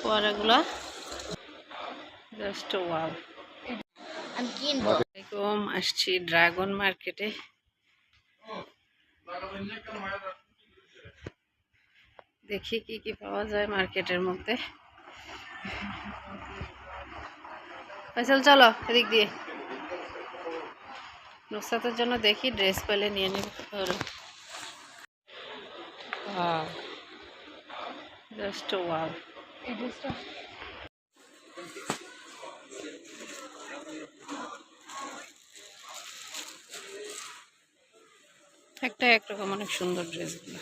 ফোয়ারাগুলো just wow. আসসালামাইকুম, আসছি dragon মার্কেটে। দেখি কি কি পাওয়া যায় মার্কেটের মধ্যে। ফয়সাল চলো এদিক দিয়ে, নুসরাতের জন্য দেখি ড্রেস পেলে নিয়ে নেব। Just wow. একটা একরকম অনেক সুন্দর ড্রেসগুলো।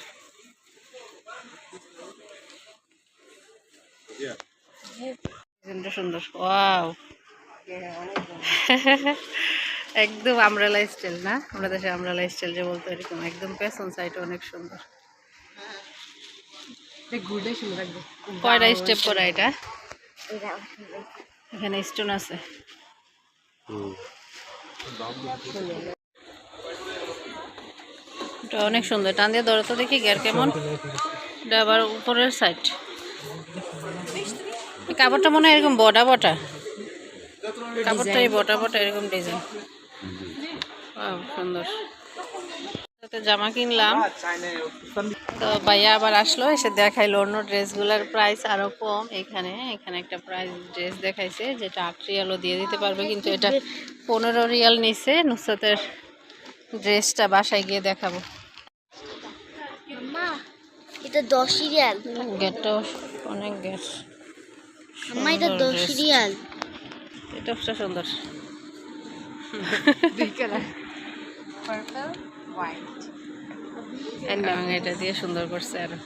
সুন্দর ওয়াও। একদম আমব্রেলা স্টাইল না, আমরা দেশে আমব্রেলা স্টাইল যে বলতো এরকম একদম পেছন সাইড অনেক সুন্দর। কয়টা স্টেপ করা এটা? এখানে স্টোন আছে। এটা অনেক সুন্দর, টান দিয়ে ধরো তো দেখি গ্যার কেমন। এটা আবার উপরের সাইড, কাপড়টা মনে হয় এরকম বটা বটা, কাপড়টা এই বটা বটা এরকম ডিজাইন। সুন্দর। জামা কিনলাম তো ভাইয়া আবার আসলো, এসে দেখাইলো অন্য ড্রেসগুলোর প্রাইস আরো কম। এখানে একটা প্রাইস ড্রেস দেখাইছে যেটা 8 রিয়ালও দিয়ে দিতে পারবে, কিন্তু এটা 15 রিয়াল নিছে। নুসরাতের ড্রেসটা বাসায় গিয়ে দেখাবো। এটা 10 রিয়াল। গেটটাও অনেক গেট। আম্মা এটা 10 রিয়াল। এটা সুন্দর। দুই কালার, পার্পল হোয়াইট, এবং এটা দিয়ে সুন্দর করছে আরো।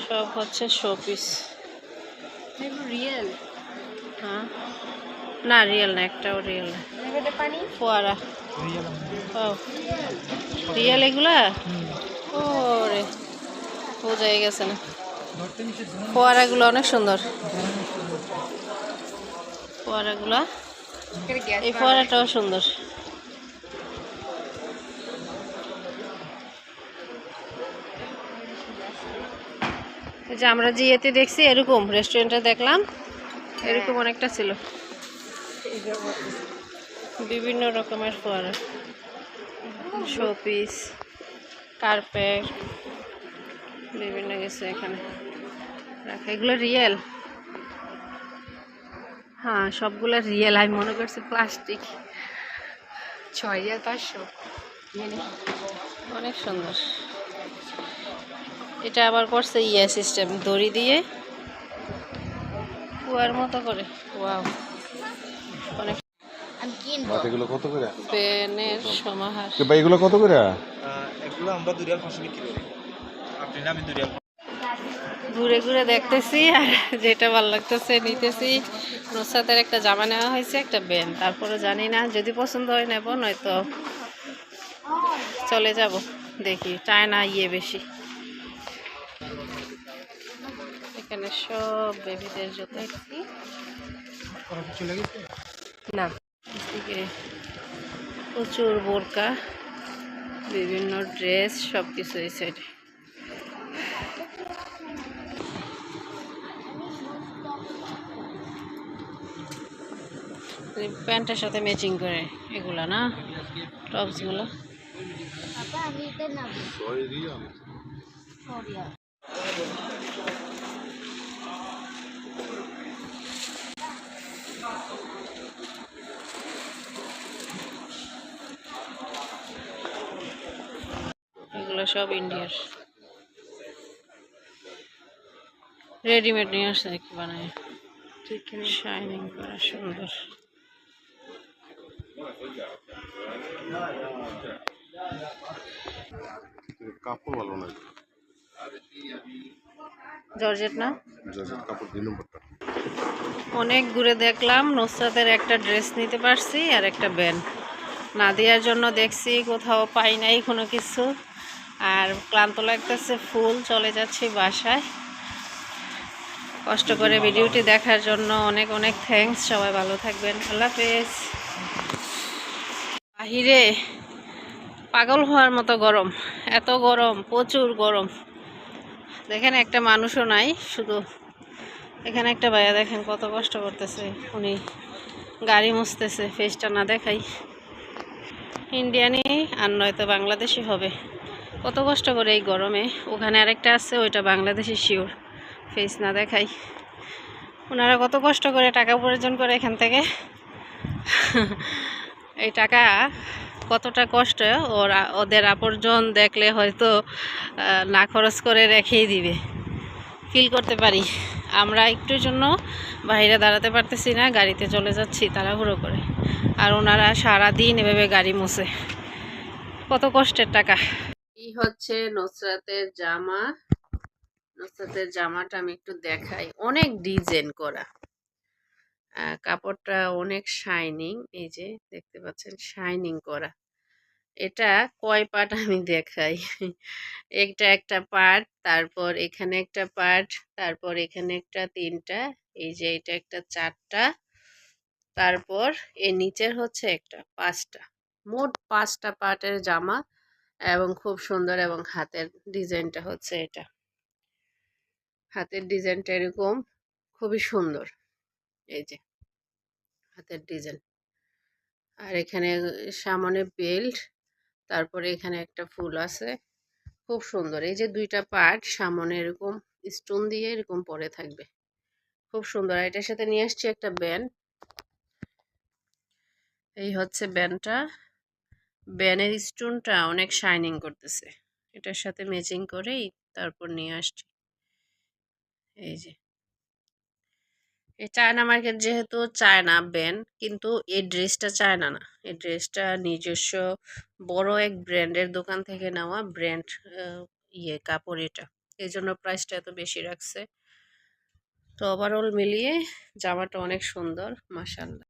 সব হচ্ছে শোপিস। রিয়েল? হ্যাঁ না, রিয়েল না, একটাও রিয়েল না। ফোয়ারা রিয়েল এগুলা? ওরে বোঝাই গেছে না। ফোয়ারাগুলো অনেক সুন্দর। ফোয়ারাগুলো, এই ফোয়ারাটাও সুন্দর। যে আমরা যে ইয়েতে দেখছি এরকম রেস্টুরেন্টে দেখলাম এরকম অনেকটা ছিল, বিভিন্ন রকমের ফোয়ারা, শোপিস, কার্পেট, বিভিন্ন কিছু এখানে রাখা। এগুলো রিয়েল? হ্যাঁ সবগুলো রিয়েল। আমি মনে করছি প্লাস্টিক। 6 রিয়াল 500। অনেক সুন্দর। এটা আবার করছে সিস্টেম, দড়ি দিয়ে কুয়ার মতো করে। ওয়াও, অনেক। এগুলো কত করে? পেনের সমাহার। ভাই এগুলো কত করে? এগুলো আমরা 2 রিয়াল 500 বিক্রি করি। আপনি না, আমি 2 রিয়াল। ঘুরে ঘুরে দেখতেছি আর যেটা ভালো লাগতেছে নিতেছি। নুসরাতের একটা জামা নেওয়া হয়েছে, একটা ব্যান্ড। তারপরে জানি না, যদি পছন্দ হয় নেব, নয়তো চলে যাব। দেখি চায়না বেশি। এখানে সব বেবিদের জুতো। না, প্রচুর বোরকা, বিভিন্ন ড্রেস, সব কিছু এই সাইডে। প্যান্টের সাথে ম্যাচিং করে এগুলা না, টপসগুলো। এগুলো সব ইন্ডিয়ার, রেডিমেড নিয়ে আসছে কি বানায়, শাইনিং করা, সুন্দর। কাপড় ভালো না, জর্জেট না, জর্জেট কাপড় 2 নম্বরটা। অনেক ঘুরে দেখলাম। নুসরাতের একটা ড্রেস নিতে পারছি আর একটা ব্যান্ড। নাদিয়ার জন্য দেখছি, কোথাও পাই নাই কোনো কিছু। আর ক্লান্ত লাগতেছে ফুল, চলে যাচ্ছি বাসায়। কষ্ট করে ভিডিওটি দেখার জন্য অনেক অনেক থ্যাঙ্কস। সবাই ভালো থাকবেন, আল্লাহ হাফেজ। বাহিরে পাগল হওয়ার মতো গরম, এত গরম, প্রচুর গরম। দেখেন একটা মানুষও নাই, শুধু এখানে একটা ভাইয়া দেখেন কত কষ্ট করতেছে, উনি গাড়ি মুছতেছে। ফেসটা না দেখাই, ইন্ডিয়ানই আর নয়তো বাংলাদেশি হবে। কত কষ্ট করে এই গরমে। ওখানে আরেকটা আছে, ওইটা বাংলাদেশি শিওর, ফেস না দেখাই। ওনারা কত কষ্ট করে টাকা উপার্জন করে এখান থেকে। এই টাকা কতটা কষ্ট ওদের আপনজন দেখলে হয়তো না খরচ করে রেখেই দিবে, ফিল করতে পারি। আমরা একটুর জন্য বাইরে দাঁড়াতে পারতেছি না, গাড়িতে চলে যাচ্ছি তাড়াহুড়ো করে, আর ওনারা সারাদিন এভাবে গাড়ি মুছে। কত কষ্টের টাকা। এই হচ্ছে নুসরাতের জামা। নুসরাতের জামাটা আমি একটু দেখাই, অনেক ডিজাইন করা, কাপড়টা অনেক শাইনিং, এই যে দেখতে পাচ্ছেন শাইনিং করা। এটা কয় পার্ট আমি দেখাই। এটা একটা পার্ট, তারপর এখানে একটা পার্ট, তারপর এখানে একটা 3টা, এই যে এটা একটা 4টা, তারপর এর নিচের হচ্ছে একটা 5টা, মোট 5টা পার্টের জামা। এবং খুব সুন্দর, এবং হাতের ডিজাইনটা হচ্ছে এটা, হাতের ডিজাইনটা এরকম খুবই সুন্দর, এই যে হাতের ডিজাইন। আর এখানে সামনে বেল্ট, তারপরে এখানে একটা ফুল আছে, খুব সুন্দর। এই যে 2টা পার্ট সামনে এরকম স্টোন দিয়ে এরকম পরে থাকবে, খুব সুন্দর। আর এটার সাথে নিয়ে আসছি একটা ব্যান্ড, এই হচ্ছে ব্যান্ডটা। ব্যানের স্টোনটা অনেক শাইনিং করতেছে, এটার সাথে ম্যাচিং করেই তারপর নিয়ে আসছি। এই যে এই চায়না মার্কেট, যেহেতু চায়না ব্যান্ড, কিন্তু এই ড্রেসটা চায়না না, এই ড্রেসটা নিজস্ব বড় এক ব্র্যান্ডের দোকান থেকে নেওয়া ব্র্যান্ড কাপড় এটা, এই জন্য প্রাইসটা এত বেশি রাখছে। তো ওভারঅল মিলিয়ে জামাটা অনেক সুন্দর, মাশাআল্লাহ।